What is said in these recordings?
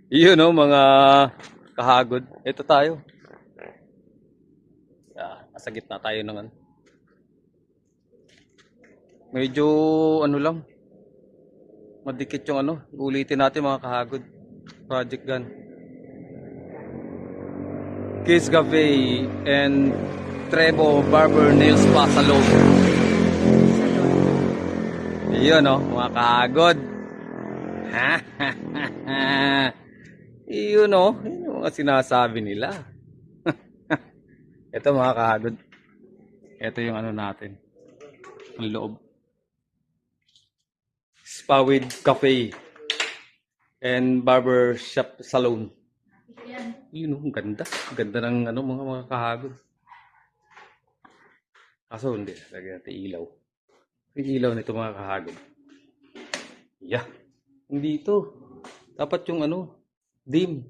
Yun no, mga kahagod. Ito tayo. Nasa gitna tayo ng ano. Medyo ano lang, madikit yung ano. Ulitin natin mga kahagod. Project Gun. Kids Cafe and Trevo Barber Nails Spa Salon. Yun no, mga kahagod. Yun no, yun yung mga sinasabi nila. Ito mga kahagod. Ito yung ano natin. Ang loob. Spa with Cafe and Barber Shop Salon. Yun oh, ang ganda. Ang ganda ng ano, mga kahagod. Kaso hindi. Lagyan natin ilaw. Yung ilaw nito mga kahagod. Yeah. Hindi ito. Dapat yung ano, dim.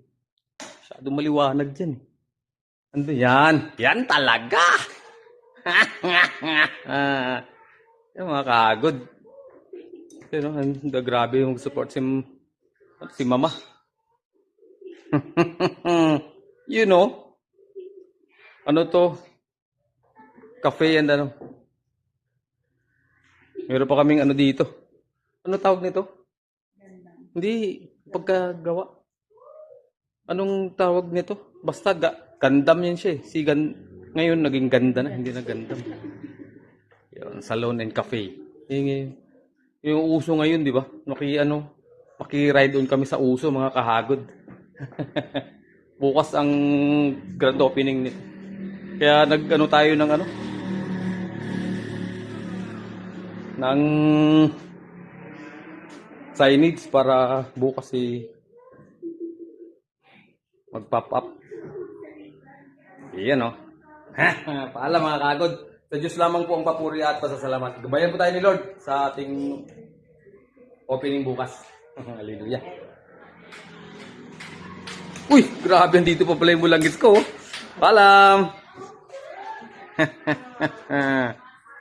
Masyado maliwanag dyan. Ano yan? Yan talaga! Yung mga kahagod. Pero grabe yung support si mama. You know, ano to? Cafe and ano. Meron pa kaming ano dito. Ano tawag nito? Hindi, pagkagawa. Anong tawag nito? Basta gandam yan siya eh. Ngayon naging ganda na, hindi na gandam. Yun, salon and cafe. Yung uso ngayon, di ba? Maki-ride on kami sa uso, mga kahagod. Bukas ang grand opening nito. Kaya nag-ano tayo ng ano? Ng signage para bukas mag-pop up. Iyan o. Paalam mga kagod. Sa Diyos lamang po ang papuri at pasasalamat. Gabayan po tayo ni Lord sa ating opening bukas. Hallelujah. Uy, grabe, dito pa pala yung bulanggis ko. Paalam.